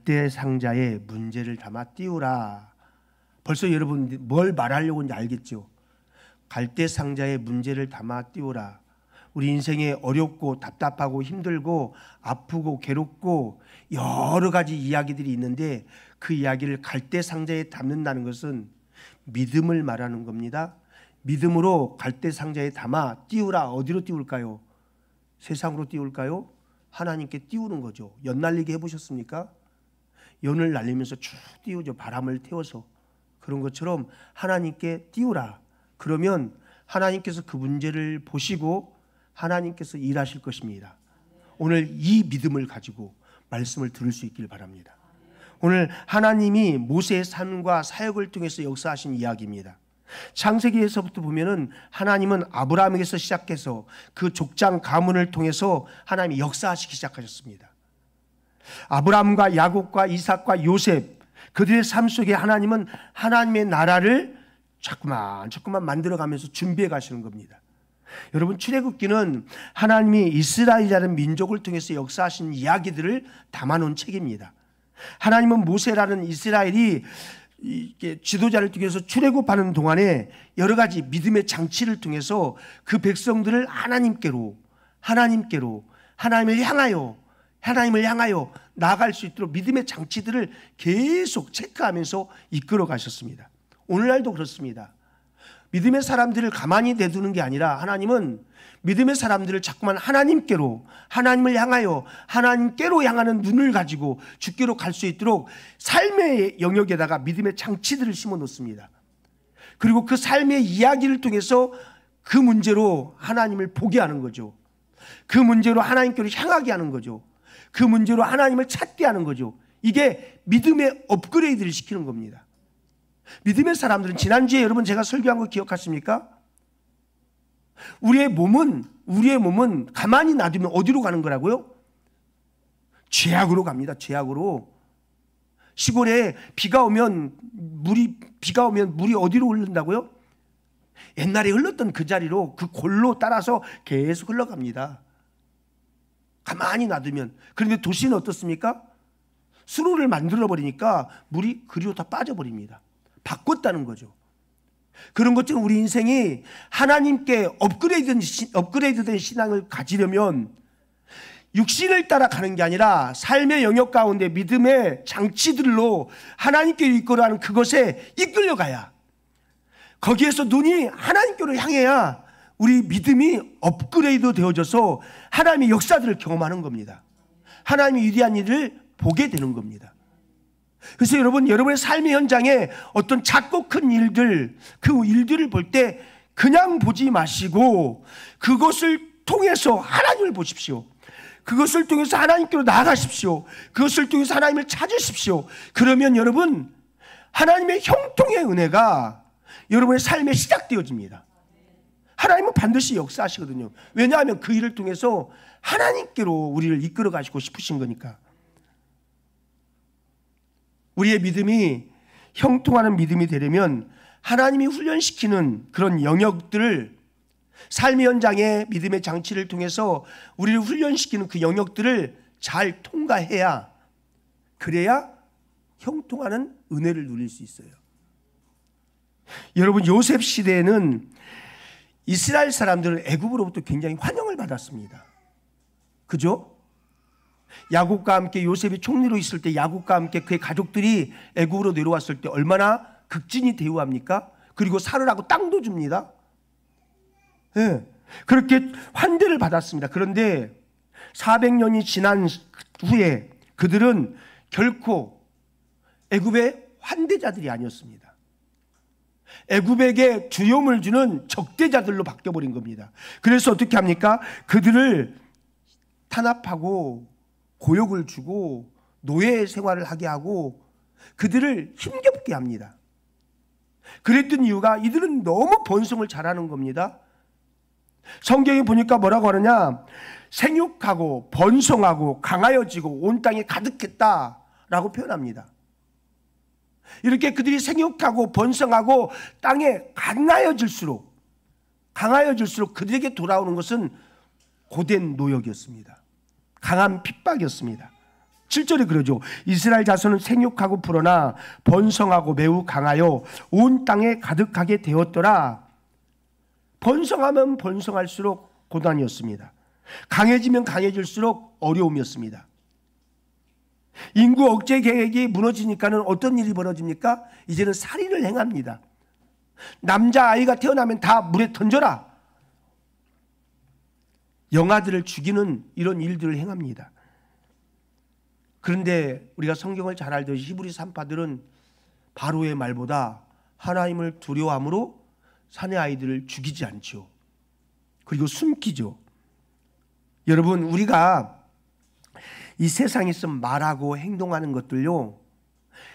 갈대 상자에 문제를 담아 띄우라. 벌써 여러분 뭘 말하려고 하는지 알겠죠? 갈대 상자에 문제를 담아 띄우라. 우리 인생에 어렵고 답답하고 힘들고 아프고 괴롭고 여러 가지 이야기들이 있는데 그 이야기를 갈대 상자에 담는다는 것은 믿음을 말하는 겁니다. 믿음으로 갈대 상자에 담아 띄우라. 어디로 띄울까요? 세상으로 띄울까요? 하나님께 띄우는 거죠. 연 날리기 해보셨습니까? 연을 날리면서 쭉 띄우죠. 바람을 태워서. 그런 것처럼 하나님께 띄우라. 그러면 하나님께서 그 문제를 보시고 하나님께서 일하실 것입니다. 오늘 이 믿음을 가지고 말씀을 들을 수 있길 바랍니다. 오늘 하나님이 모세의 삶과 사역을 통해서 역사하신 이야기입니다. 창세기에서부터 보면은 하나님은 아브라함에게서 시작해서 그 족장 가문을 통해서 하나님이 역사하시기 시작하셨습니다. 아브라함과 야곱과 이삭과 요셉, 그들의 삶 속에 하나님은 하나님의 나라를 자꾸만 만들어가면서 준비해 가시는 겁니다. 여러분, 출애굽기는 하나님이 이스라엘이라는 민족을 통해서 역사하신 이야기들을 담아놓은 책입니다. 하나님은 모세라는 이스라엘이 지도자를 통해서 출애굽하는 동안에 여러 가지 믿음의 장치를 통해서 그 백성들을 하나님을 향하여 나아갈 수 있도록 믿음의 장치들을 계속 체크하면서 이끌어 가셨습니다. 오늘날도 그렇습니다. 믿음의 사람들을 가만히 내두는 게 아니라 하나님은 믿음의 사람들을 자꾸만 하나님을 향하여 하나님께로 향하는 눈을 가지고 주께로 갈 수 있도록 삶의 영역에다가 믿음의 장치들을 심어 놓습니다. 그리고 그 삶의 이야기를 통해서 그 문제로 하나님을 보게 하는 거죠. 그 문제로 하나님께로 향하게 하는 거죠. 그 문제로 하나님을 찾게 하는 거죠. 이게 믿음의 업그레이드를 시키는 겁니다. 믿음의 사람들은, 지난주에 여러분 제가 설교한 거 기억하십니까? 우리의 몸은 가만히 놔두면 어디로 가는 거라고요? 죄악으로 갑니다. 죄악으로. 시골에 비가 오면 물이 어디로 흐른다고요? 옛날에 흘렀던 그 자리로, 그 골로 따라서 계속 흘러갑니다. 가만히 놔두면. 그런데 도시는 어떻습니까? 수로를 만들어 버리니까 물이 그리로 다 빠져버립니다. 바꿨다는 거죠. 그런 것처럼 우리 인생이 하나님께 업그레이드된 신앙을 가지려면 육신을 따라가는 게 아니라 삶의 영역 가운데 믿음의 장치들로 하나님께 이끌어가는 그것에 이끌려가야, 거기에서 눈이 하나님께로 향해야 우리 믿음이 업그레이드 되어져서 하나님의 역사들을 경험하는 겁니다. 하나님의 위대한 일을 보게 되는 겁니다. 그래서 여러분의 삶의 현장에 어떤 작고 큰 일들, 그 일들을 볼 때 그냥 보지 마시고 그것을 통해서 하나님을 보십시오. 그것을 통해서 하나님께로 나아가십시오. 그것을 통해서 하나님을 찾으십시오. 그러면 여러분, 하나님의 형통의 은혜가 여러분의 삶에 시작되어집니다. 하나님은 반드시 역사하시거든요. 왜냐하면 그 일을 통해서 하나님께로 우리를 이끌어 가시고 싶으신 거니까. 우리의 믿음이 형통하는 믿음이 되려면 하나님이 훈련시키는 그런 영역들을, 삶의 현장에 믿음의 장치를 통해서 우리를 훈련시키는 그 영역들을 잘 통과해야, 그래야 형통하는 은혜를 누릴 수 있어요. 여러분, 요셉 시대에는 이스라엘 사람들은 애굽으로부터 굉장히 환영을 받았습니다. 그죠? 야곱과 함께, 요셉이 총리로 있을 때 야곱과 함께 그의 가족들이 애굽으로 내려왔을 때 얼마나 극진히 대우합니까? 그리고 살으라고 땅도 줍니다. 네. 그렇게 환대를 받았습니다. 그런데 400년이 지난 후에 그들은 결코 애굽의 환대자들이 아니었습니다. 애굽에게 두려움을 주는 적대자들로 바뀌어버린 겁니다. 그래서 어떻게 합니까? 그들을 탄압하고 고역을 주고 노예 생활을 하게 하고 그들을 힘겹게 합니다. 그랬던 이유가 이들은 너무 번성을 잘하는 겁니다. 성경에 보니까 뭐라고 하느냐, 생육하고 번성하고 강하여지고 온 땅에 가득했다라고 표현합니다. 이렇게 그들이 생육하고 번성하고 땅에 강하여질수록 그들에게 돌아오는 것은 고된 노역이었습니다. 강한 핍박이었습니다. 7절에 그러죠. 이스라엘 자손은 생육하고 불어나 번성하고 매우 강하여 온 땅에 가득하게 되었더라. 번성하면 번성할수록 고난이었습니다. 강해지면 강해질수록 어려움이었습니다. 인구 억제 계획이 무너지니까는 어떤 일이 벌어집니까? 이제는 살인을 행합니다. 남자아이가 태어나면 다 물에 던져라. 영아들을 죽이는 이런 일들을 행합니다. 그런데 우리가 성경을 잘 알듯이 히브리 산파들은 바로의 말보다 하나님을 두려워함으로 사내 아이들을 죽이지 않죠. 그리고 숨기죠. 여러분, 우리가 이 세상에서 말하고 행동하는 것들요,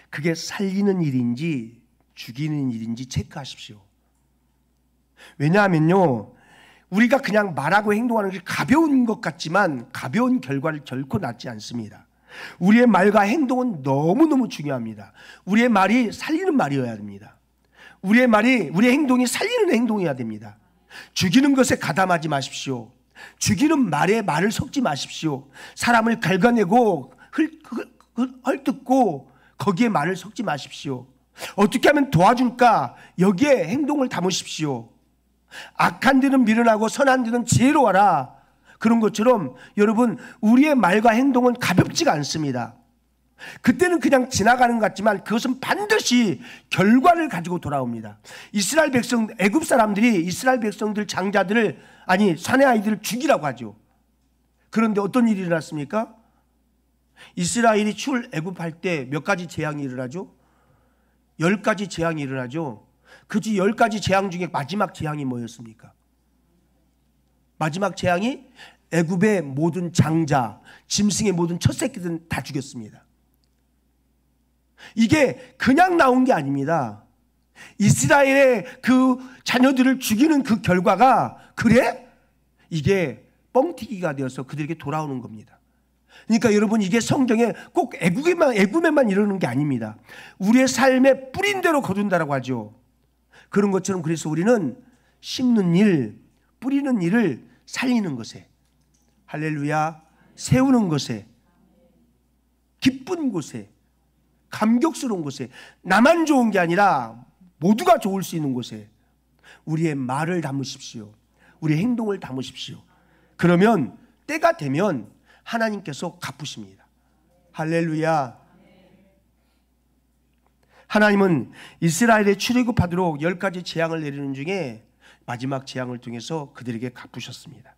그게 살리는 일인지 죽이는 일인지 체크하십시오. 왜냐하면요, 우리가 그냥 말하고 행동하는 게 가벼운 것 같지만 가벼운 결과를 결코 낳지 않습니다. 우리의 말과 행동은 너무너무 중요합니다. 우리의 말이 살리는 말이어야 됩니다. 우리의 행동이 살리는 행동이어야 됩니다. 죽이는 것에 가담하지 마십시오. 죽이는 말에 말을 섞지 마십시오. 사람을 갉아내고 헐뜯고 거기에 말을 섞지 마십시오. 어떻게 하면 도와줄까? 여기에 행동을 담으십시오. 악한 데는 미련하고 선한 데는 지혜로워라. 그런 것처럼 여러분, 우리의 말과 행동은 가볍지가 않습니다. 그때는 그냥 지나가는 것 같지만 그것은 반드시 결과를 가지고 돌아옵니다. 이스라엘 백성, 애굽 사람들이 이스라엘 백성들 장자들을, 아니 사내 아이들을 죽이라고 하죠. 그런데 어떤 일이 일어났습니까? 이스라엘이 출애굽할 때 몇 가지 재앙이 일어나죠? 10가지 재앙이 일어나죠. 그 10가지 재앙 중에 마지막 재앙이 뭐였습니까? 마지막 재앙이 애굽의 모든 장자, 짐승의 모든 첫 새끼들은 다 죽였습니다. 이게 그냥 나온 게 아닙니다. 이스라엘의 그 자녀들을 죽이는 그 결과가, 그래? 이게 뻥튀기가 되어서 그들에게 돌아오는 겁니다. 그러니까 여러분, 이게 성경에 꼭 애굽에만 이러는 게 아닙니다. 우리의 삶에 뿌린 대로 거둔다라고 하죠. 그런 것처럼 그래서 우리는 심는 일, 뿌리는 일을 살리는 것에, 할렐루야, 세우는 것에, 기쁜 곳에, 감격스러운 곳에, 나만 좋은 게 아니라 모두가 좋을 수 있는 곳에 우리의 말을 담으십시오. 우리의 행동을 담으십시오. 그러면 때가 되면 하나님께서 갚으십니다. 할렐루야. 하나님은 이스라엘의 출애굽하도록 10가지 재앙을 내리는 중에 마지막 재앙을 통해서 그들에게 갚으셨습니다.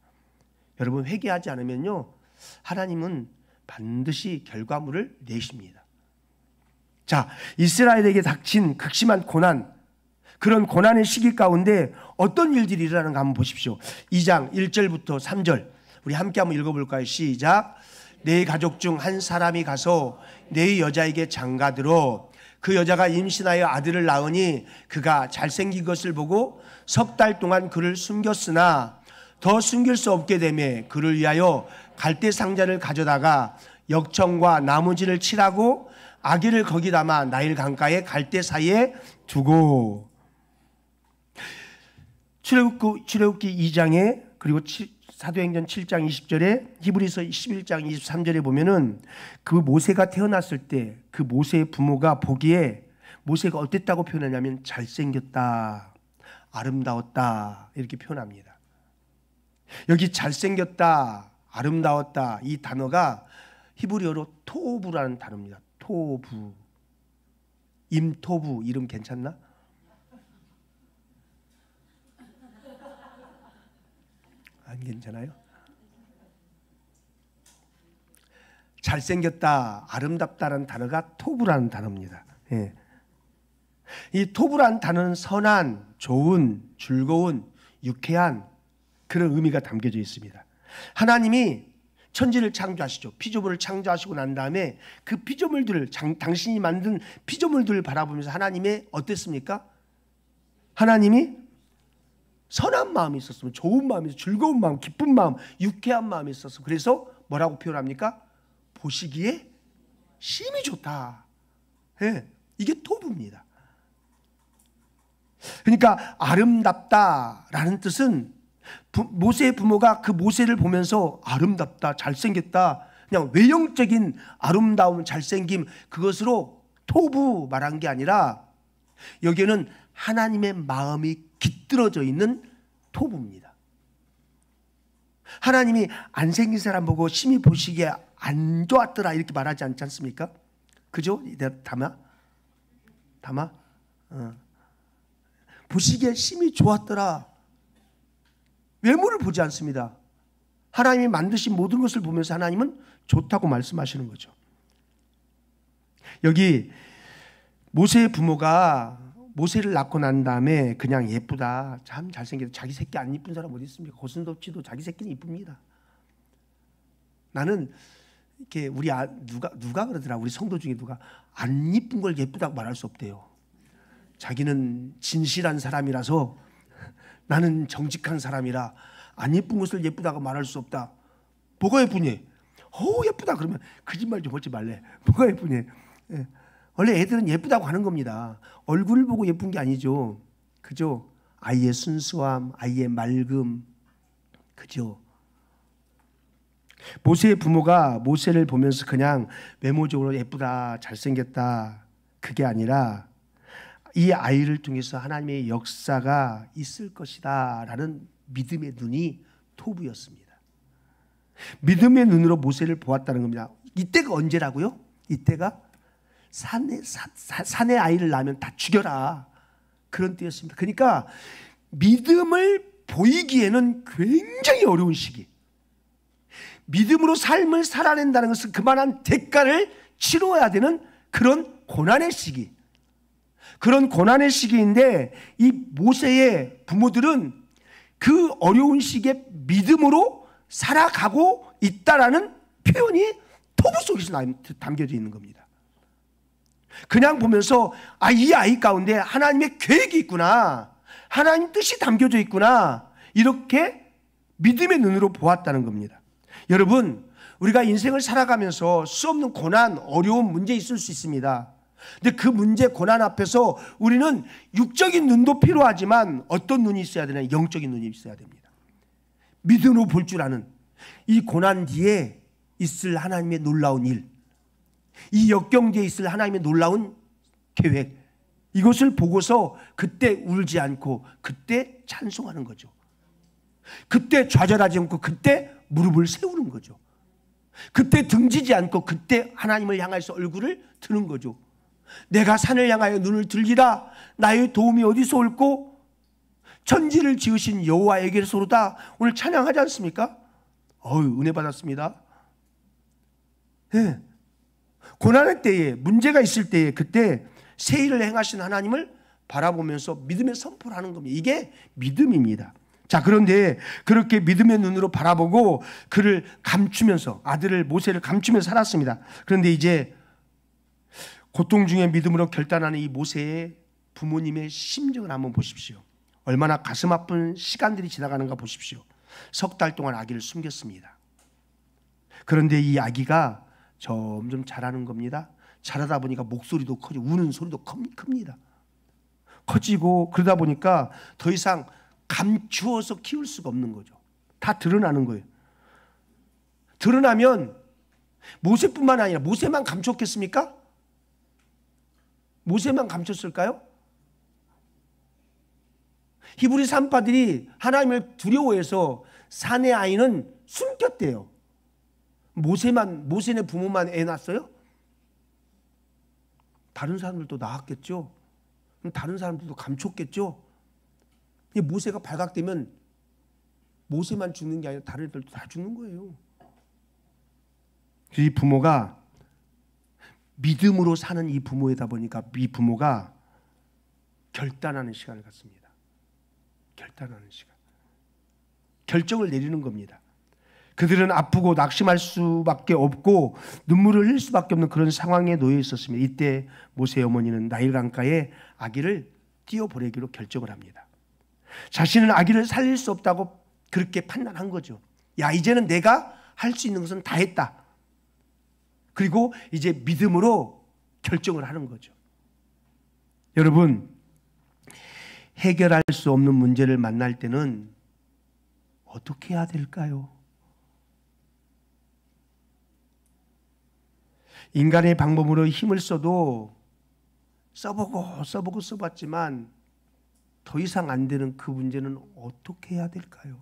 여러분, 회개하지 않으면요, 하나님은 반드시 결과물을 내십니다. 자, 이스라엘에게 닥친 극심한 고난, 그런 고난의 시기 가운데 어떤 일들이 일어나는가 한번 보십시오. 2장 1절부터 3절 우리 함께 한번 읽어볼까요? 시작. 내 가족 중 한 사람이 가서 내 여자에게 장가들어 그 여자가 임신하여 아들을 낳으니 그가 잘생긴 것을 보고 석 달 동안 그를 숨겼으나 더 숨길 수 없게 되매 그를 위하여 갈대 상자를 가져다가 역청과 나무진을 칠하고 아기를 거기 담아 나일 강가의 갈대 사이에 두고. 출애굽기 2장에 그리고 사도행전 7장 20절에 히브리서 11장 23절에 보면은 그 모세가 태어났을 때 그 모세의 부모가 보기에 모세가 어땠다고 표현하냐면 잘생겼다, 아름다웠다 이렇게 표현합니다. 여기 잘생겼다, 아름다웠다 이 단어가 히브리어로 토부라는 단어입니다. 토부. 임토부 이름 괜찮나? 안 괜찮아요? 잘생겼다, 아름답다라는 단어가 토부라는 단어입니다. 예. 이 토부라는 단어는 선한, 좋은, 즐거운, 유쾌한 그런 의미가 담겨져 있습니다. 하나님이 천지를 창조하시죠. 피조물을 창조하시고 난 다음에 그 피조물들을, 당신이 만든 피조물들을 바라보면서 하나님의 어땠습니까? 하나님이 선한 마음이 있었으면, 좋은 마음이 있었으면, 즐거운 마음, 기쁜 마음, 유쾌한 마음이 있었으면, 그래서 뭐라고 표현합니까? 보시기에 심히 좋다. 네, 이게 토부입니다. 그러니까 아름답다라는 뜻은 모세의 부모가 그 모세를 보면서 아름답다, 잘생겼다, 그냥 외형적인 아름다움, 잘생김 그것으로 토부 말한 게 아니라 여기에는 하나님의 마음이 깃들어져 있는 토부입니다. 하나님이 안 생긴 사람 보고 심히 보시기에 안 좋았더라 이렇게 말하지 않지 않습니까? 그죠? 담아? 보시기에 심히 좋았더라. 외모를 보지 않습니다. 하나님이 만드신 모든 것을 보면서 하나님은 좋다고 말씀하시는 거죠. 여기 모세의 부모가 모세를 낳고 난 다음에 그냥 예쁘다, 참 잘생겼다, 자기 새끼 안 이쁜 사람 어디 있습니까? 고슴도치도 자기 새끼는 이쁩니다. 나는 이렇게 누가 그러더라. 우리 성도 중에 누가 안 이쁜 걸 예쁘다고 말할 수 없대요. 자기는 진실한 사람이라서, 나는 정직한 사람이라 안 예쁜 것을 예쁘다고 말할 수 없다. 뭐가 예쁘니? 예쁘다 그러면 거짓말 좀 하지 말래. 뭐가 예쁘니? 예. 원래 애들은 예쁘다고 하는 겁니다. 얼굴을 보고 예쁜 게 아니죠. 그죠? 아이의 순수함, 아이의 맑음. 그죠? 모세의 부모가 모세를 보면서 그냥 외모적으로 예쁘다, 잘생겼다 그게 아니라 이 아이를 통해서 하나님의 역사가 있을 것이다 라는 믿음의 눈이 토부였습니다. 믿음의 눈으로 모세를 보았다는 겁니다. 이때가 언제라고요? 이때가 산에 아이를 낳으면 다 죽여라 그런 때였습니다. 그러니까 믿음을 보이기에는 굉장히 어려운 시기, 믿음으로 삶을 살아낸다는 것은 그만한 대가를 치러야 되는 그런 고난의 시기, 그런 고난의 시기인데 이 모세의 부모들은 그 어려운 시기에 믿음으로 살아가고 있다라는 표현이 토부 속에서 담겨져 있는 겁니다. 그냥 보면서 이 아이 가운데 하나님의 계획이 있구나, 하나님 뜻이 담겨져 있구나, 이렇게 믿음의 눈으로 보았다는 겁니다. 여러분, 우리가 인생을 살아가면서 수없는 고난, 어려운 문제 있을 수 있습니다. 근데 그 문제, 고난 앞에서 우리는 육적인 눈도 필요하지만 어떤 눈이 있어야 되나? 영적인 눈이 있어야 됩니다. 믿음으로 볼 줄 아는, 이 고난 뒤에 있을 하나님의 놀라운 일, 이 역경 뒤에 있을 하나님의 놀라운 계획, 이것을 보고서 그때 울지 않고 그때 찬송하는 거죠. 그때 좌절하지 않고 그때 무릎을 세우는 거죠. 그때 등지지 않고 그때 하나님을 향해서 얼굴을 드는 거죠. 내가 산을 향하여 눈을 들리라. 나의 도움이 어디서 올꼬? 천지를 지으신 여호와에게로소로다. 오늘 찬양하지 않습니까? 은혜 받았습니다. 네. 고난의 때에, 문제가 있을 때에 그때 새 일을 행하신 하나님을 바라보면서 믿음의 선포를 하는 겁니다. 이게 믿음입니다. 자, 그런데 그렇게 믿음의 눈으로 바라보고 그를 감추면서, 아들을 모세를 감추면서 살았습니다. 그런데 이제 고통 중에 믿음으로 결단하는 이 모세의 부모님의 심정을 한번 보십시오. 얼마나 가슴 아픈 시간들이 지나가는가 보십시오. 3달 동안 아기를 숨겼습니다. 그런데 이 아기가 점점 자라는 겁니다. 자라다 보니까 목소리도 커지고 우는 소리도 큽니다. 커지고 그러다 보니까 더 이상 감추어서 키울 수가 없는 거죠. 다 드러나는 거예요. 드러나면 모세뿐만 아니라, 모세만 감췄겠습니까? 모세만 감췄을까요? 히브리 산파들이 하나님을 두려워해서 산의 아이는 숨겼대요. 모세네 부모만 애 낳았어요? 다른 사람들도 낳았겠죠. 다른 사람들도 감췄겠죠. 모세가 발각되면 모세만 죽는 게 아니라 다른 애들도 다 죽는 거예요. 이 부모가 믿음으로 사는 이 부모이다 보니까 이 부모가 결단하는 시간을 갖습니다. 결단하는 시간. 결정을 내리는 겁니다. 그들은 아프고 낙심할 수밖에 없고 눈물을 흘릴 수밖에 없는 그런 상황에 놓여 있었습니다. 이때 모세의 어머니는 나일 강가에 아기를 띄워보내기로 결정을 합니다. 자신은 아기를 살릴 수 없다고 그렇게 판단한 거죠. 야, 이제는 내가 할 수 있는 것은 다 했다. 그리고 이제 믿음으로 결정을 하는 거죠. 여러분, 해결할 수 없는 문제를 만날 때는 어떻게 해야 될까요? 인간의 방법으로 힘을 써도 써봤지만 더 이상 안 되는 그 문제는 어떻게 해야 될까요?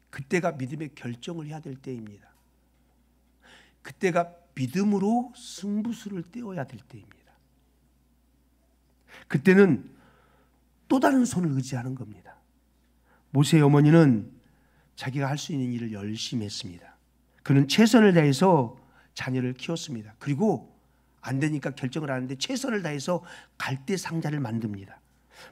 그때가 믿음의 결정을 해야 될 때입니다. 그때가 믿음으로 승부수를 떼어야 될 때입니다. 그때는 또 다른 손을 의지하는 겁니다. 모세의 어머니는 자기가 할 수 있는 일을 열심히 했습니다. 그는 최선을 다해서 자녀를 키웠습니다. 그리고 안 되니까 결정을 하는데 최선을 다해서 갈대 상자를 만듭니다.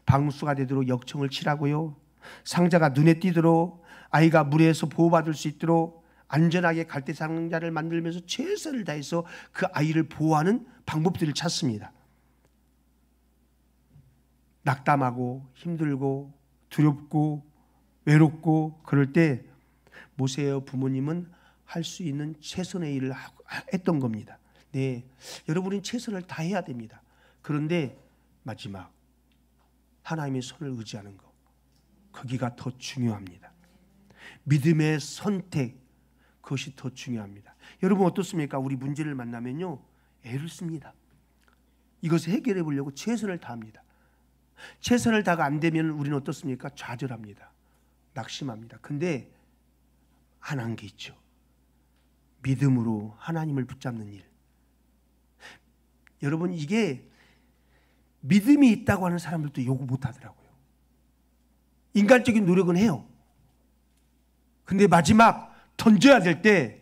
방수가 되도록 역청을 칠하고요. 상자가 눈에 띄도록 아이가 물에서 보호받을 수 있도록 안전하게 갈대 상자를 만들면서 최선을 다해서 그 아이를 보호하는 방법들을 찾습니다. 낙담하고 힘들고 두렵고 외롭고 그럴 때 모세의 부모님은 할 수 있는 최선의 일을 했던 겁니다. 네, 여러분은 최선을 다해야 됩니다. 그런데 마지막 하나님의 손을 의지하는 것, 거기가 더 중요합니다. 믿음의 선택, 그것이 더 중요합니다. 여러분 어떻습니까? 우리 문제를 만나면요, 애를 씁니다. 이것을 해결해 보려고 최선을 다합니다. 최선을 다가 안 되면 우리는 어떻습니까? 좌절합니다. 낙심합니다. 근데 하나는 게 있죠. 믿음으로 하나님을 붙잡는 일. 여러분, 이게 믿음이 있다고 하는 사람들도 요구 못 하더라고요. 인간적인 노력은 해요. 근데 마지막 던져야 될 때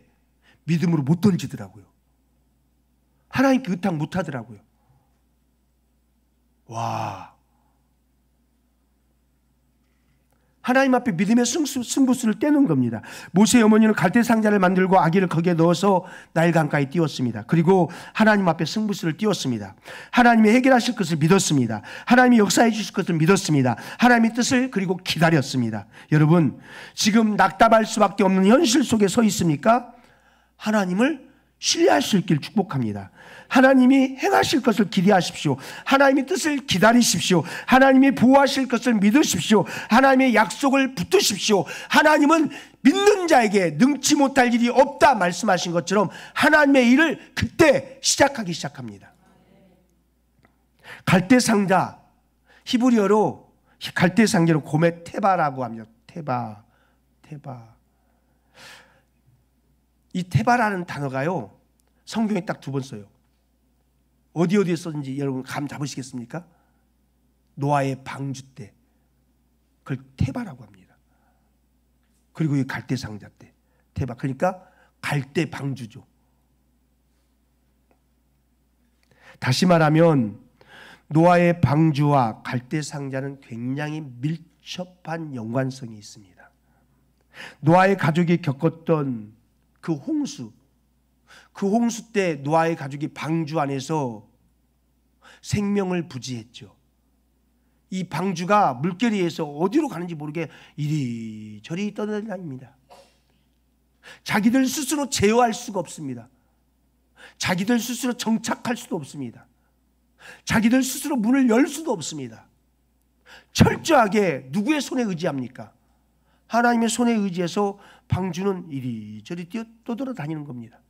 믿음으로 못 던지더라고요. 하나님께 의탁 못 하더라고요. 와, 하나님 앞에 믿음의 승부수를 떼는 겁니다. 모세의 어머니는 갈대 상자를 만들고 아기를 거기에 넣어서 나일 강가에 띄웠습니다. 그리고 하나님 앞에 승부수를 띄웠습니다. 하나님이 해결하실 것을 믿었습니다. 하나님이 역사해 주실 것을 믿었습니다. 하나님의 뜻을 그리고 기다렸습니다. 여러분, 지금 낙담할 수밖에 없는 현실 속에 서 있습니까? 하나님을 신뢰할 수 있길 축복합니다. 하나님이 행하실 것을 기대하십시오. 하나님의 뜻을 기다리십시오. 하나님이 보호하실 것을 믿으십시오. 하나님의 약속을 붙드십시오. 하나님은 믿는 자에게 능치 못할 일이 없다 말씀하신 것처럼 하나님의 일을 그때 시작하기 시작합니다. 갈대상자, 히브리어로 갈대상자로 고메 테바라고 합니다. 테바. 이 테바라는 단어가요, 성경에 딱 2번 써요. 어디에 썼는지 여러분 감 잡으시겠습니까? 노아의 방주 때 그걸 테바라고 합니다. 그리고 이 갈대 상자 때 테바, 그러니까 갈대 방주죠. 다시 말하면 노아의 방주와 갈대 상자는 굉장히 밀접한 연관성이 있습니다. 노아의 가족이 겪었던 그 홍수 때 노아의 가족이 방주 안에서 생명을 부지했죠. 이 방주가 물결이에서 어디로 가는지 모르게 이리저리 떠다닙니다. 자기들 스스로 제어할 수가 없습니다. 자기들 스스로 정착할 수도 없습니다. 자기들 스스로 문을 열 수도 없습니다. 철저하게 누구의 손에 의지합니까? 하나님의 손에 의지해서 방주는 이리저리 떠돌아다니는 겁니다.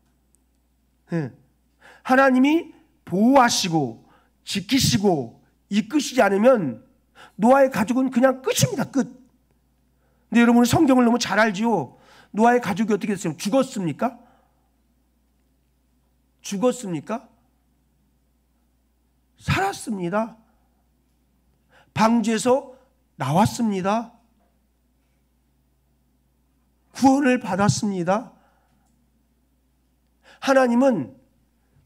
하나님이 보호하시고 지키시고 이끄시지 않으면 노아의 가족은 그냥 끝입니다. 끝. 근데 여러분 성경을 너무 잘 알지요. 노아의 가족이 어떻게 됐어요? 죽었습니까? 살았습니다. 방주에서 나왔습니다. 구원을 받았습니다. 하나님은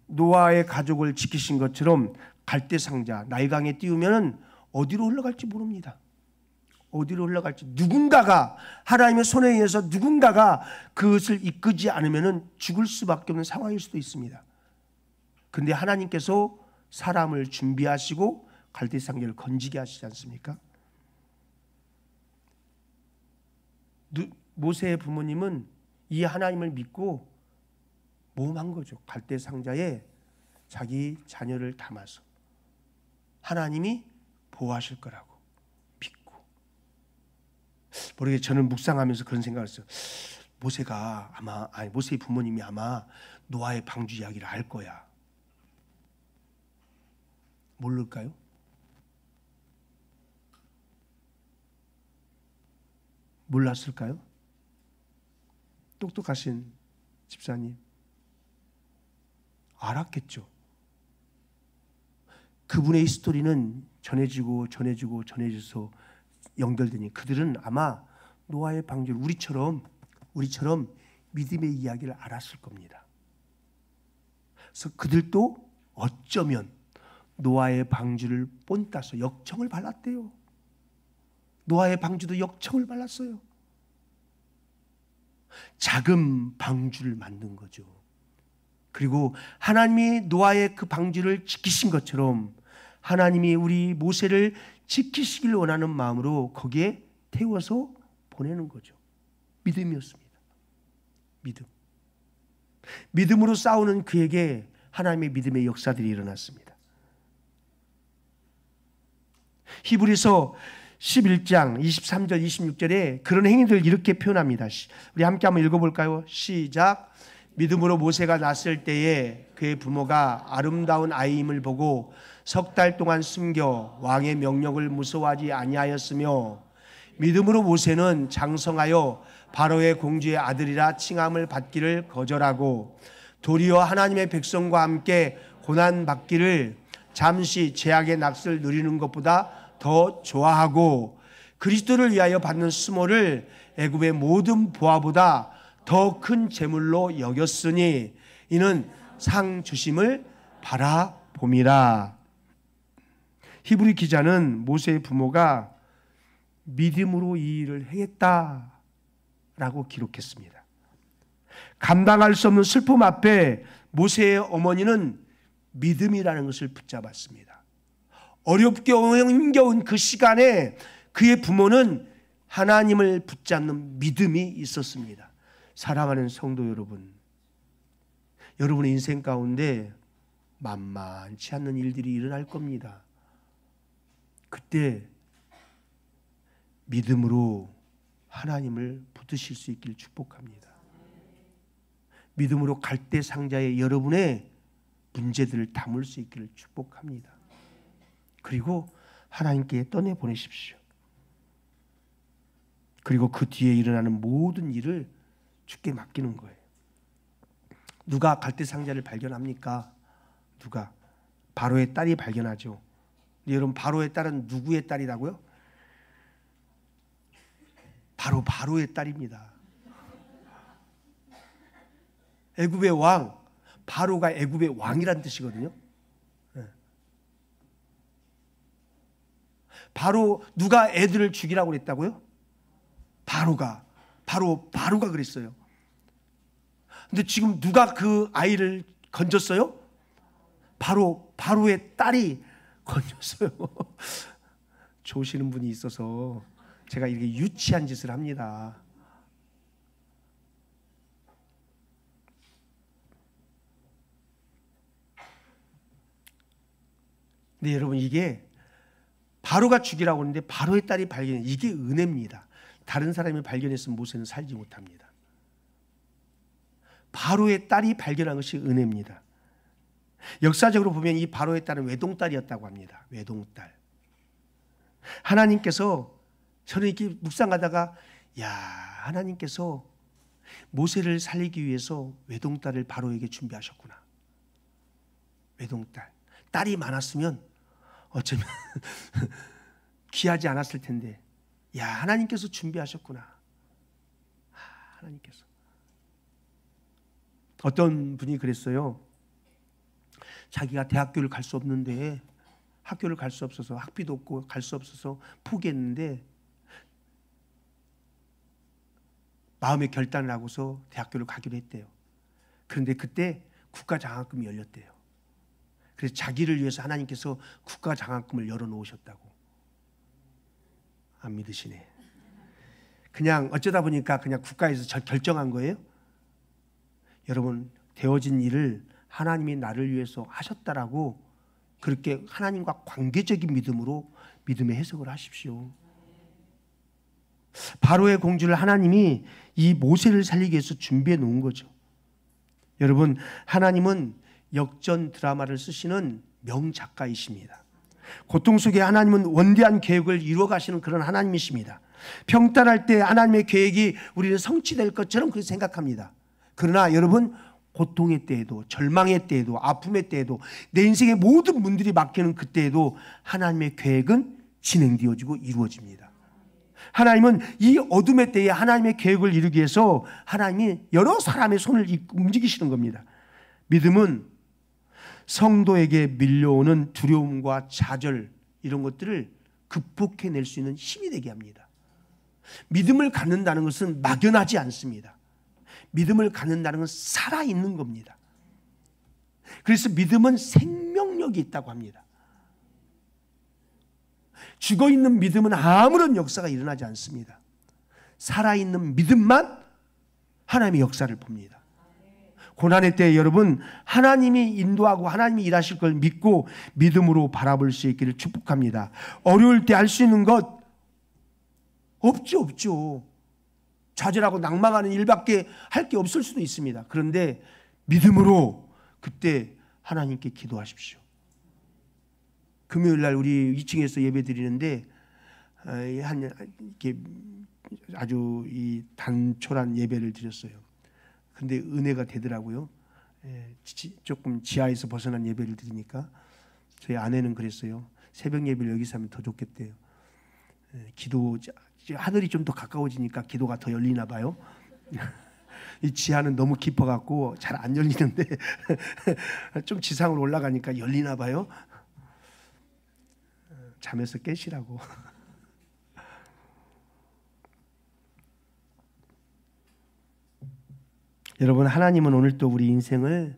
노아의 가족을 지키신 것처럼 갈대상자 나일강에 띄우면 어디로 흘러갈지 모릅니다. 어디로 흘러갈지, 누군가가 하나님의 손에 의해서 누군가가 그것을 이끄지 않으면 죽을 수밖에 없는 상황일 수도 있습니다. 그런데 하나님께서 사람을 준비하시고 갈대상자를 건지게 하시지 않습니까? 모세의 부모님은 이 하나님을 믿고 모험한 거죠. 갈대상자에 자기 자녀를 담아서 하나님이 보호하실 거라고 믿고. 모르게 저는 묵상하면서 그런 생각을 했어요. 모세의 부모님이 아마 노아의 방주 이야기를 알 거야. 모를까요? 몰랐을까요? 똑똑하신 집사님. 알았겠죠. 그분의 스토리는 전해져서 연결되니 그들은 아마 노아의 방주를 우리처럼 믿음의 이야기를 알았을 겁니다. 그래서 그들도 어쩌면 노아의 방주를 본따서 역청을 발랐대요. 노아의 방주도 역청을 발랐어요. 작은 방주를 만든 거죠. 그리고 하나님이 노아의 그 방주를 지키신 것처럼 하나님이 우리 모세를 지키시길 원하는 마음으로 거기에 태워서 보내는 거죠. 믿음이었습니다. 믿음으로 싸우는 그에게 하나님의 믿음의 역사들이 일어났습니다. 히브리서 11장 23절 26절에 그런 행위들 이렇게 표현합니다. 우리 함께 한번 읽어볼까요? 시작. 믿음으로 모세가 낳았을 때에 그의 부모가 아름다운 아이임을 보고 석 달 동안 숨겨 왕의 명령을 무서워하지 아니하였으며 믿음으로 모세는 장성하여 바로의 공주의 아들이라 칭함을 받기를 거절하고 도리어 하나님의 백성과 함께 고난받기를 잠시 죄악의 낙을 누리는 것보다 더 좋아하고 그리스도를 위하여 받는 수모를 애굽의 모든 보화보다 더 큰 재물로 여겼으니 이는 상 주심을 바라봄이라. 히브리 기자는 모세의 부모가 믿음으로 이 일을 행했다라고 기록했습니다. 감당할 수 없는 슬픔 앞에 모세의 어머니는 믿음이라는 것을 붙잡았습니다. 어렵게 힘겨운 그 시간에 그의 부모는 하나님을 붙잡는 믿음이 있었습니다. 사랑하는 성도 여러분, 여러분의 인생 가운데 만만치 않는 일들이 일어날 겁니다. 그때 믿음으로 하나님을 붙드실 수 있기를 축복합니다. 믿음으로 갈대 상자에 여러분의 문제들을 담을 수 있기를 축복합니다. 그리고 하나님께 떠내보내십시오. 그리고 그 뒤에 일어나는 모든 일을 주께 맡기는 거예요. 누가 갈대 상자를 발견합니까? 누가? 바로의 딸이 발견하죠. 여러분, 바로의 딸은 누구의 딸이라고요? 바로의 딸입니다. 애굽의 왕, 바로가 애굽의 왕이란 뜻이거든요. 바로 누가 애들을 죽이라고 그랬다고요? 바로가 그랬어요. 근데 지금 누가 그 아이를 건졌어요? 바로의 딸이 건졌어요. 좋으시는 분이 있어서 제가 이렇게 유치한 짓을 합니다. 근데 여러분, 이게 바로가 죽이라고 하는데 바로의 딸이 발견해. 이게 은혜입니다. 다른 사람이 발견했으면 모세는 살지 못합니다. 바로의 딸이 발견한 것이 은혜입니다. 역사적으로 보면 이 바로의 딸은 외동딸이었다고 합니다. 외동딸. 하나님께서, 저는 이렇게 묵상하다가 하나님께서 모세를 살리기 위해서 외동딸을 바로에게 준비하셨구나. 외동딸. 딸이 많았으면 어쩌면 귀하지 않았을 텐데 하나님께서 준비하셨구나. 하나님께서. 어떤 분이 그랬어요. 자기가 대학교를 갈 수 없는데, 학교를 갈 수 없어서, 학비도 없고 갈 수 없어서 포기했는데 마음의 결단을 하고서 대학교를 가기로 했대요. 그런데 그때 국가장학금이 열렸대요. 그래서 자기를 위해서 하나님께서 국가장학금을 열어놓으셨다고. 안 믿으시네. 그냥 어쩌다 보니까 그냥 국가에서 결정한 거예요. 여러분, 되어진 일을 하나님이 나를 위해서 하셨다라고 그렇게 하나님과 관계적인 믿음으로 믿음의 해석을 하십시오. 바로의 공주를 하나님이 이 모세를 살리기 위해서 준비해 놓은 거죠. 여러분, 하나님은 역전 드라마를 쓰시는 명작가이십니다. 고통 속에 하나님은 원대한 계획을 이루어 가시는 그런 하나님이십니다. 평탄할 때 하나님의 계획이 우리는 성취될 것처럼 그렇게 생각합니다. 그러나 여러분, 고통의 때에도, 절망의 때에도, 아픔의 때에도, 내 인생의 모든 문들이 막히는 그때에도 하나님의 계획은 진행되어지고 이루어집니다. 하나님은 이 어둠의 때에 하나님의 계획을 이루기 위해서 하나님이 여러 사람의 손을 움직이시는 겁니다. 믿음은 성도에게 밀려오는 두려움과 좌절, 이런 것들을 극복해낼 수 있는 힘이 되게 합니다. 믿음을 갖는다는 것은 막연하지 않습니다. 믿음을 갖는다는 건 살아있는 겁니다. 그래서 믿음은 생명력이 있다고 합니다. 죽어있는 믿음은 아무런 역사가 일어나지 않습니다. 살아있는 믿음만 하나님의 역사를 봅니다. 고난의 때에 여러분, 하나님이 인도하고 하나님이 일하실 걸 믿고 믿음으로 바라볼 수 있기를 축복합니다. 어려울 때 할 수 있는 것 없죠. 좌절하고 낭망하는 일밖에 할 게 없을 수도 있습니다. 그런데 믿음으로 그때 하나님께 기도하십시오. 금요일 날 우리 2층에서 예배 드리는데 이렇게 아주 이 단촐한 예배를 드렸어요. 근데 은혜가 되더라고요. 조금 지하에서 벗어난 예배를 드리니까 저희 아내는 그랬어요. 새벽 예배를 여기서 하면 더 좋겠대요. 기도, 하늘이 좀 더 가까워지니까 기도가 더 열리나 봐요. 이 지하는 너무 깊어갖고 잘 안 열리는데 좀 지상으로 올라가니까 열리나 봐요. 잠에서 깨시라고. 여러분, 하나님은 오늘도 우리 인생을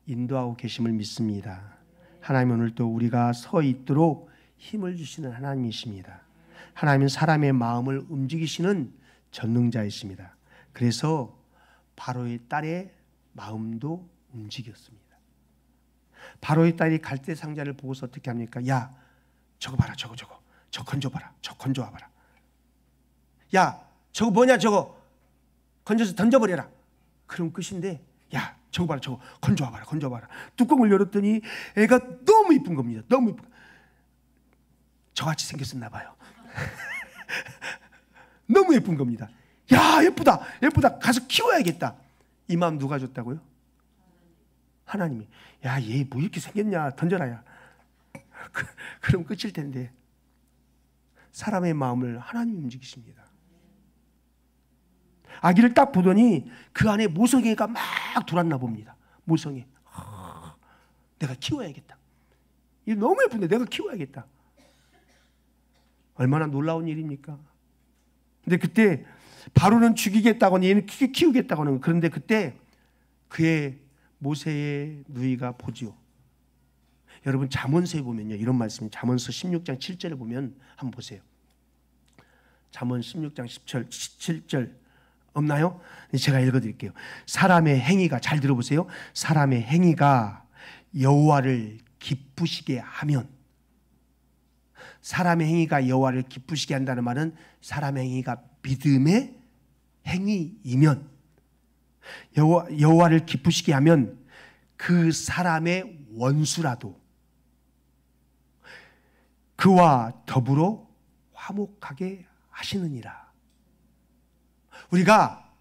인도하고 계심을 믿습니다. 하나님은 오늘도 우리가 서 있도록 힘을 주시는 하나님이십니다. 하나님은 사람의 마음을 움직이시는 전능자이십니다. 그래서 바로의 딸의 마음도 움직였습니다. 바로의 딸이 갈대 상자를 보고서 어떻게 합니까? 야, 저거 봐라, 저거 건져봐라, 저거 건져와봐라. 야, 저거 뭐냐, 저거 건져서 던져버려라. 그럼 끝인데, 야, 저거 봐라, 저거 건져와봐라. 뚜껑을 열었더니 애가 너무 이쁜 겁니다. 너무 이쁜. 저같이 생겼었나 봐요. 너무 예쁜 겁니다. 야, 예쁘다. 가서 키워야겠다. 이 마음 누가 줬다고요? 하나님이. 야, 얘 뭐 이렇게 생겼냐, 던져라. 야. 그럼 끝일 텐데. 사람의 마음을 하나님이 움직이십니다. 아기를 딱 보더니 그 안에 모성애가 막 돌았나 봅니다. 모성애. 내가 키워야겠다. 이게 너무 예쁜데 내가 키워야겠다. 얼마나 놀라운 일입니까? 근데 그때 바로는 죽이겠다고는, 얘는 키우겠다고는. 그런데 그때 그의 모세의 누이가 보지요. 여러분, 잠언서에 보면요, 이런 말씀이, 잠언서 16장 7절에 보면 한번 보세요. 잠언 16장 7절 없나요? 제가 읽어드릴게요. 사람의 행위가, 잘 들어보세요. 사람의 행위가 여호와를 기쁘시게 하면, 사람의 행위가 여호와를 기쁘시게 한다는 말은 사람의 행위가 믿음의 행위이면, 여호와를 기쁘시게 하면 그 사람의 원수라도 그와 더불어 화목하게 하시느니라. 우리가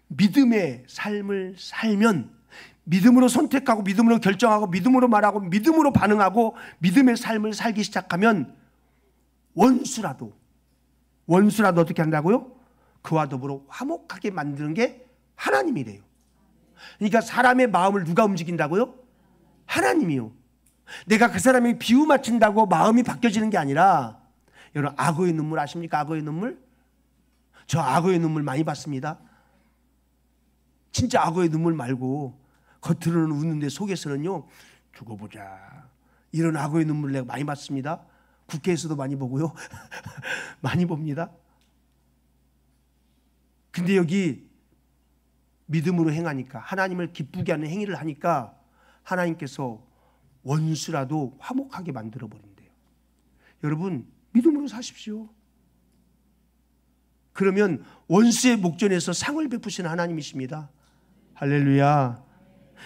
믿음의 삶을 살면, 믿음으로 선택하고 믿음으로 결정하고 믿음으로 말하고 믿음으로 반응하고 믿음의 삶을 살기 시작하면 원수라도 어떻게 한다고요? 그와 더불어 화목하게 만드는 게 하나님이래요. 그러니까 사람의 마음을 누가 움직인다고요? 하나님이요. 내가 그 사람이 비유 맞춘다고 마음이 바뀌어지는 게 아니라, 여러분, 악어의 눈물 아십니까? 악어의 눈물? 저 악어의 눈물 많이 봤습니다. 진짜 악어의 눈물 말고 겉으로는 웃는데 속에서는요, 죽어보자, 이런 악어의 눈물 내가 많이 봤습니다. 국회에서도 많이 보고요. 많이 봅니다. 근데 여기 믿음으로 행하니까, 하나님을 기쁘게 하는 행위를 하니까 하나님께서 원수라도 화목하게 만들어 버린대요. 여러분, 믿음으로 사십시오. 그러면 원수의 목전에서 상을 베푸시는 하나님이십니다. 할렐루야.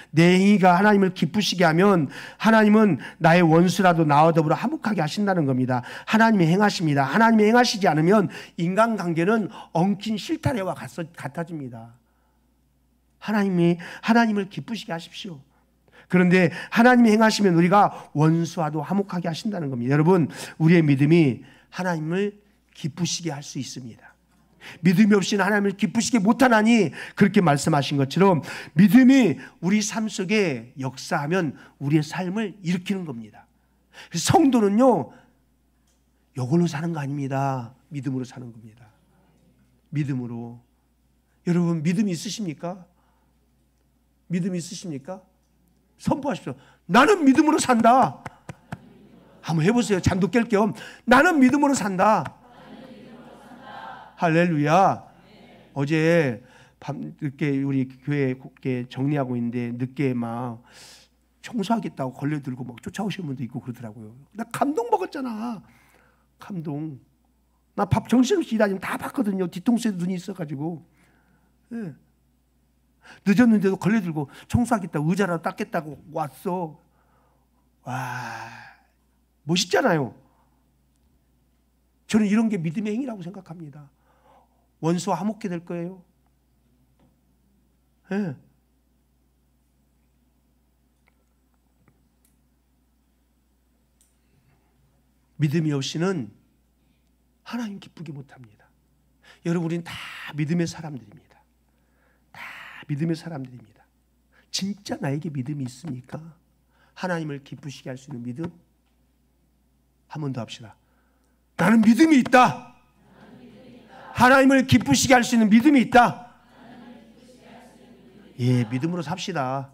내 행위가 하나님을 기쁘시게 하면 하나님은 나의 원수라도 나와 더불어 화목하게 하신다는 겁니다. 하나님이 행하십니다. 하나님이 행하시지 않으면 인간관계는 엉킨 실타래와 같아집니다. 하나님을 기쁘시게 하십시오. 그런데 하나님이 행하시면 우리가 원수와도 화목하게 하신다는 겁니다. 여러분, 우리의 믿음이 하나님을 기쁘시게 할 수 있습니다. 믿음이 없이는 하나님을 기쁘시게 못하나니 그렇게 말씀하신 것처럼 믿음이 우리 삶 속에 역사하면 우리의 삶을 일으키는 겁니다. 그래서 성도는요, 이걸로 사는 거 아닙니다. 믿음으로 사는 겁니다. 믿음으로. 여러분, 믿음이 있으십니까? 믿음이 있으십니까? 선포하십시오. 나는 믿음으로 산다. 한번 해보세요. 잠도 깰 겸. 나는 믿음으로 산다. 할렐루야. 어제 밤 늦게 우리 교회 정리하고 있는데 늦게 막 청소하겠다고 걸레들고 막 쫓아오시는 분도 있고 그러더라고요. 나 감동 먹었잖아. 감동. 나 밥 정신없이 일하지만 다 봤거든요. 뒤통수에 눈이 있어가지고. 네. 늦었는데도 걸레 들고 청소하겠다고 의자라도 닦겠다고 왔어. 와, 멋있잖아요. 저는 이런 게 믿음의 행위라고 생각합니다. 원수와 화목게 될 거예요. 네. 믿음이 없이는 하나님 기쁘게 못합니다. 여러분, 우리는 다 믿음의 사람들입니다. 다 믿음의 사람들입니다. 진짜 나에게 믿음이 있습니까? 하나님을 기쁘시게 할 수 있는 믿음? 한 번 더 합시다. 나는 믿음이 있다. 하나님을 기쁘시게 할 수 있는 믿음이 있다. 예, 믿음으로 삽시다.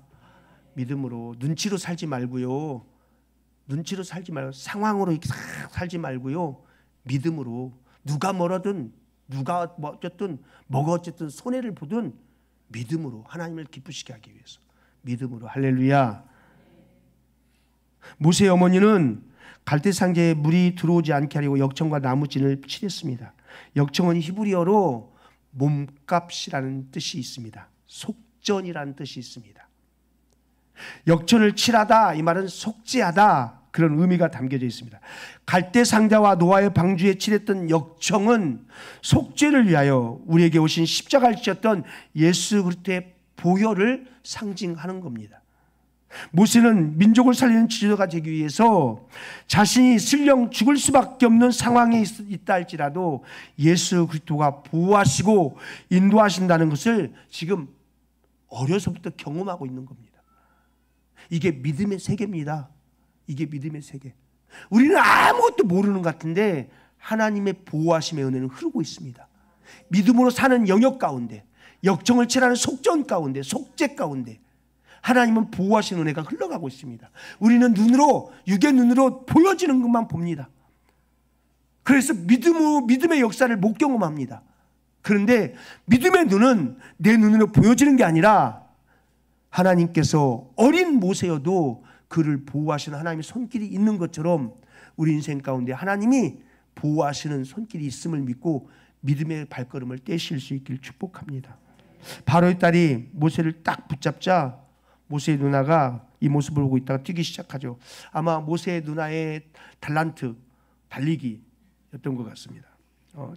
믿음으로. 눈치로 살지 말고요. 눈치로 살지 말고 상황으로 살지 말고요. 믿음으로. 누가 뭐라든 누가 어쨌든 뭐가 어쨌든 손해를 보든 믿음으로 하나님을 기쁘시게 하기 위해서. 믿음으로. 할렐루야. 모세의 어머니는 갈대상자에 물이 들어오지 않게 하려고 역청과 나무진을 칠했습니다. 역청은 히브리어로 몸값이라는 뜻이 있습니다. 속전이라는 뜻이 있습니다. 역전을 칠하다, 이 말은 속죄하다, 그런 의미가 담겨져 있습니다. 갈대상자와 노아의 방주에 칠했던 역청은 속죄를 위하여 우리에게 오신 십자가를 지셨던 예수 그리스도의 보혈을 상징하는 겁니다. 모세는 민족을 살리는 지도자가 되기 위해서 자신이 설령 죽을 수밖에 없는 상황에 있다 할지라도 예수 그리스도가 보호하시고 인도하신다는 것을 지금 어려서부터 경험하고 있는 겁니다. 이게 믿음의 세계입니다. 이게 믿음의 세계. 우리는 아무것도 모르는 것 같은데 하나님의 보호하심의 은혜는 흐르고 있습니다. 믿음으로 사는 영역 가운데, 역정을 칠하는 속전 가운데, 속죄 가운데 하나님은 보호하시는 은혜가 흘러가고 있습니다. 우리는 눈으로, 육의 눈으로 보여지는 것만 봅니다. 그래서 믿음의 역사를 못 경험합니다. 그런데 믿음의 눈은 내 눈으로 보여지는 게 아니라 하나님께서 어린 모세여도 그를 보호하시는 하나님의 손길이 있는 것처럼 우리 인생 가운데 하나님이 보호하시는 손길이 있음을 믿고 믿음의 발걸음을 떼실 수 있기를 축복합니다. 바로의 딸이 모세를 딱 붙잡자 모세의 누나가 이 모습을 보고 있다가 뛰기 시작하죠. 아마 모세의 누나의 달란트, 달리기였던 것 같습니다.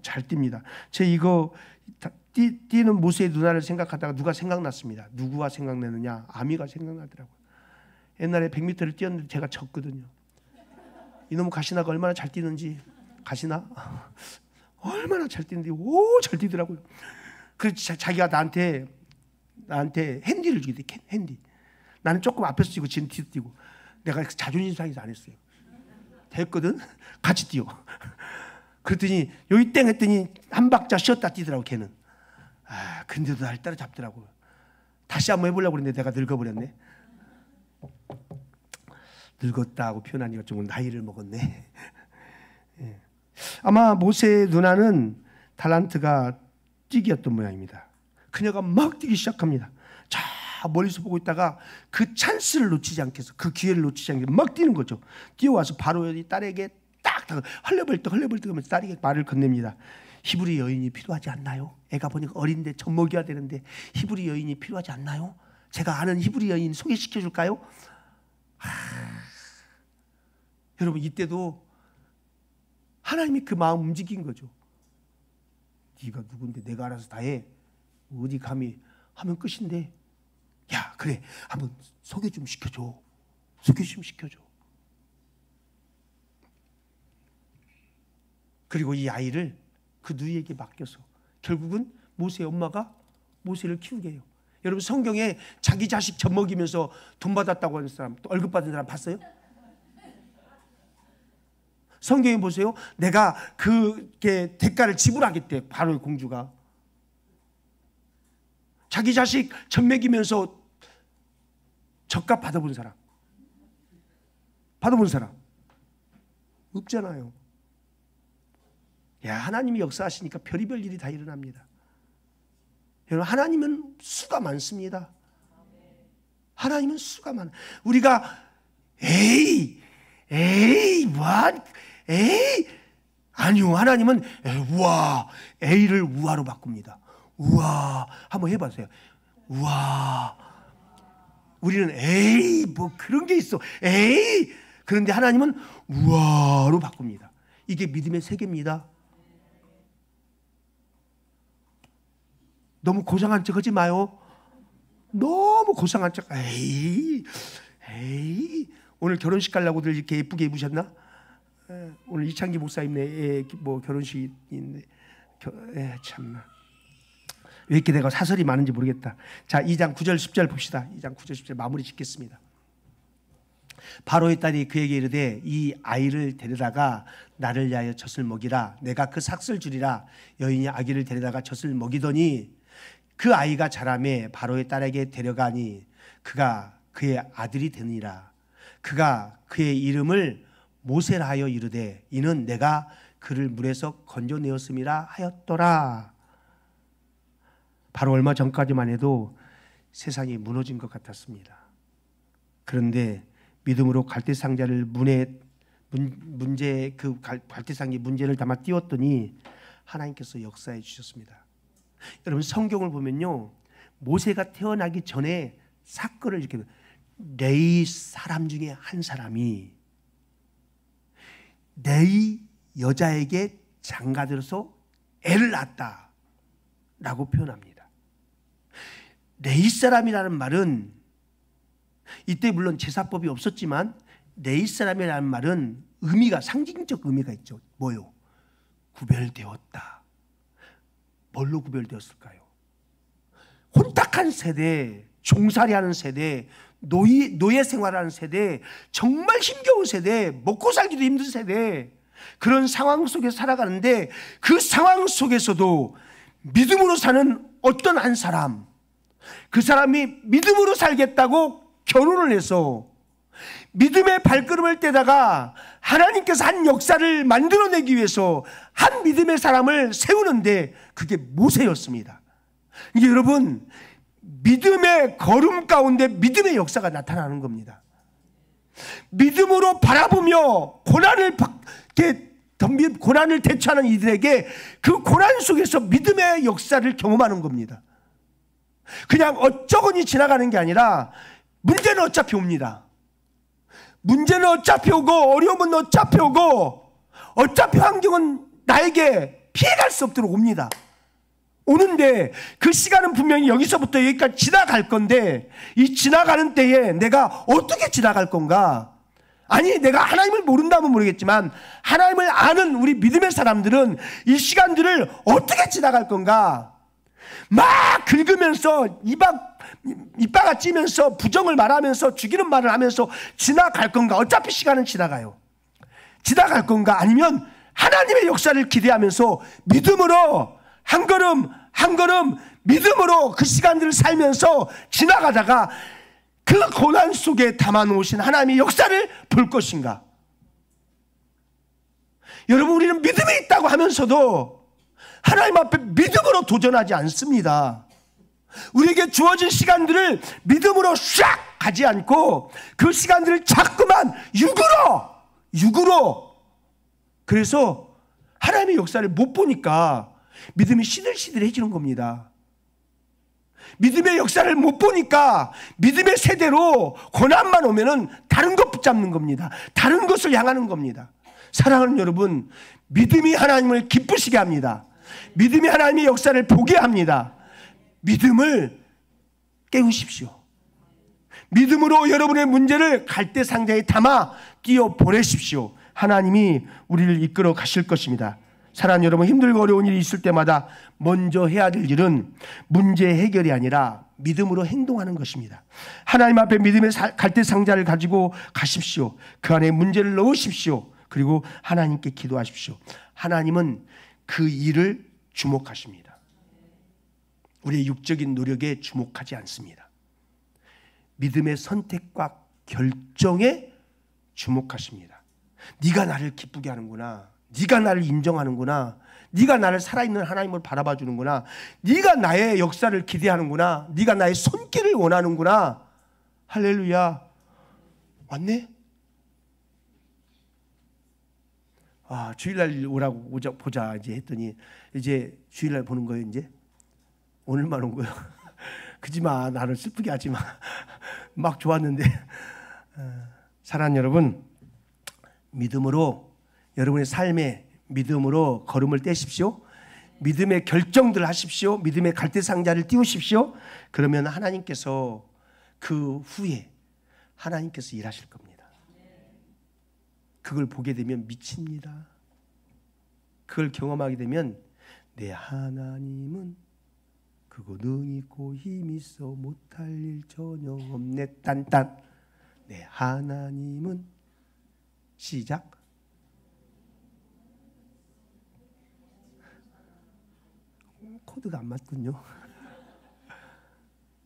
잘 뜁니다. 제 이거 뛰는 모세의 누나를 생각하다가 누가 생각났습니다. 누구가 생각나느냐? 아미가 생각나더라고요. 옛날에 100m를 뛰었는데 제가 졌거든요. 이놈 가시나가 얼마나 잘 뛰는지. 가시나? 얼마나 잘 뛰는데 잘 뛰더라고요. 그래서 자기가 나한테 핸디를 주게 돼. 핸디. 나는 조금 앞에서 뛰고 지는 뒤로 뛰고. 내가 자존심 상해서 안 했어요. 됐거든? 같이 뛰어. 그랬더니 여기 땡 했더니 한 박자 쉬었다 뛰더라고 걔는. 근데도 날 따라잡더라고요. 다시 한번 해보려고 그랬는데 내가 늙어버렸네. 늙었다고 표현하니까 좀 나이를 먹었네. 예. 아마 모세의 누나는 달란트가 뛰기였던 모양입니다. 그녀가 막 뛰기 시작합니다. 자, 멀리서 보고 있다가 그 찬스를 놓치지 않게 해서 그 기회를 놓치지 않게 막 뛰는 거죠. 뛰어와서 바로 딸에게 딱 헐레벌떡 하면서 딸에게 말을 건넵니다. 히브리 여인이 필요하지 않나요? 애가 보니까 어린데 젖 먹여야 되는데 히브리 여인이 필요하지 않나요? 제가 아는 히브리 여인 소개시켜 줄까요? 여러분, 이때도 하나님이 그 마음 움직인 거죠. 네가 누군데 내가 알아서 다 해. 어디 감히 하면 끝인데. 야, 그래, 한번 소개 좀 시켜줘. 소개 좀 시켜줘. 그리고 이 아이를 그 누이에게 맡겨서 결국은 모세의 엄마가 모세를 키우게 해요. 여러분, 성경에 자기 자식 젖먹이면서 돈 받았다고 하는 사람, 또 월급 받은 사람 봤어요? 성경에 보세요. 내가 그게 대가를 지불하겠대. 바로의 공주가 자기 자식 젖먹이면서 젖값 받아본 사람, 받아본 사람 없잖아요. 야, 하나님이 역사하시니까 별의별 일이 다 일어납니다. 여러분, 하나님은 수가 많습니다. 하나님은 수가 많아. 우리가 에이 아니요, 하나님은 우와, A를 우와로 바꿉니다. 우와, 한번 해봐세요. 우와. 우리는 에이 뭐 그런 게 있어. 에이, 그런데 하나님은 우와로 바꿉니다. 이게 믿음의 세계입니다. 너무 고상한 척 하지 마요. 너무 고상한 척. 에이. 오늘 결혼식 가려고들 이렇게 예쁘게 입으셨나? 오늘 이창기 목사님네 뭐 결혼식인데 참나 왜 이렇게 내가 사설이 많은지 모르겠다. 자, 2장 9절 10절 봅시다. 2장 9절 10절 마무리 짓겠습니다. 바로의 딸이 그에게 이르되 이 아이를 데려다가 나를 위하여 젖을 먹이라. 내가 그 삭슬 주리라. 여인이 아기를 데려다가 젖을 먹이더니 그 아이가 자라매 바로의 딸에게 데려가니 그가 그의 아들이 되니라. 그가 그의 이름을 모세라 하여 이르되 이는 내가 그를 물에서 건져내었음이라 하였더라. 바로 얼마 전까지만 해도 세상이 무너진 것 같았습니다. 그런데 믿음으로 갈대상자를 그 갈대상자에 문제를 담아 띄웠더니 하나님께서 역사해 주셨습니다. 여러분, 성경을 보면요, 모세가 태어나기 전에 사건을 이렇게 레위 사람 중에 한 사람이 레위 여자에게 장가들어서 애를 낳았다라고 표현합니다. 레위 사람이라는 말은 이때 물론 제사법이 없었지만 레위 사람이라는 말은 의미가, 상징적 의미가 있죠. 뭐요? 구별되었다. 뭘로 구별되었을까요? 혼탁한 세대, 종살이하는 세대, 노예 생활하는 세대, 정말 힘겨운 세대, 먹고 살기도 힘든 세대, 그런 상황 속에 살아가는데 그 상황 속에서도 믿음으로 사는 어떤 한 사람, 그 사람이 믿음으로 살겠다고 결혼을 해서 믿음의 발걸음을 떼다가 하나님께서 한 역사를 만들어내기 위해서 한 믿음의 사람을 세우는데 그게 모세였습니다. 이게 여러분, 믿음의 걸음 가운데 믿음의 역사가 나타나는 겁니다. 믿음으로 바라보며 고난을 대처하는 이들에게 그 고난 속에서 믿음의 역사를 경험하는 겁니다. 그냥 어쩌거니 지나가는 게 아니라 문제는 어차피 옵니다. 문제는 어차피 오고 어려움은 어차피 오고 어차피 환경은 나에게 피해갈 수 없도록 옵니다. 오는데 그 시간은 분명히 여기서부터 여기까지 지나갈 건데 이 지나가는 때에 내가 어떻게 지나갈 건가? 아니, 내가 하나님을 모른다면 모르겠지만 하나님을 아는 우리 믿음의 사람들은 이 시간들을 어떻게 지나갈 건가? 막 긁으면서 이빠가 찌면서 부정을 말하면서 죽이는 말을 하면서 지나갈 건가? 어차피 시간은 지나가요. 지나갈 건가? 아니면 하나님의 역사를 기대하면서 믿음으로 한 걸음 한 걸음 믿음으로 그 시간들을 살면서 지나가다가 그 고난 속에 담아놓으신 하나님의 역사를 볼 것인가? 여러분, 우리는 믿음이 있다고 하면서도 하나님 앞에 믿음으로 도전하지 않습니다. 우리에게 주어진 시간들을 믿음으로 샥 가지 않고 그 시간들을 자꾸만 육으로 그래서 하나님의 역사를 못 보니까 믿음이 시들시들해지는 겁니다. 믿음의 역사를 못 보니까 믿음의 세대로 고난만 오면은 다른 것 붙잡는 겁니다. 다른 것을 향하는 겁니다. 사랑하는 여러분, 믿음이 하나님을 기쁘시게 합니다. 믿음이 하나님의 역사를 보게 합니다. 믿음을 깨우십시오. 믿음으로 여러분의 문제를 갈대 상자에 담아 끼워 보내십시오. 하나님이 우리를 이끌어 가실 것입니다. 사랑하는 여러분, 힘들고 어려운 일이 있을 때마다 먼저 해야 될 일은 문제 해결이 아니라 믿음으로 행동하는 것입니다. 하나님 앞에 믿음의 갈대 상자를 가지고 가십시오. 그 안에 문제를 넣으십시오. 그리고 하나님께 기도하십시오. 하나님은 그 일을 주목하십니다. 우리의 육적인 노력에 주목하지 않습니다. 믿음의 선택과 결정에 주목하십니다. 네가 나를 기쁘게 하는구나. 네가 나를 인정하는구나. 네가 나를 살아있는 하나님을 바라봐 주는구나. 네가 나의 역사를 기대하는구나. 네가 나의 손길을 원하는구나. 할렐루야. 왔네? 아, 주일날 오라고 보자 이제 했더니 이제 주일날 보는 거예요. 이제 오늘만 온 거예요. 그지마, 나를 슬프게 하지마. 막 좋았는데. 사랑하는 여러분, 믿음으로 여러분의 삶에 믿음으로 걸음을 떼십시오. 믿음의 결정들 하십시오. 믿음의 갈대상자를 띄우십시오. 그러면 하나님께서 그 후에 하나님께서 일하실 겁니다. 그걸 보게 되면 미칩니다. 그걸 경험하게 되면 내 하나님은 그거 능히 있고 힘 있어 못할 일 전혀 없네. 딴딴. 내 하나님은 시작. 코드가 안 맞군요.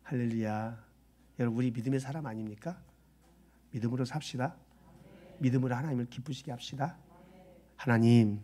할렐루야. 여러분, 우리 믿음의 사람 아닙니까? 믿음으로 삽시다. 믿음으로 하나님을 기쁘시게 합시다. 하나님,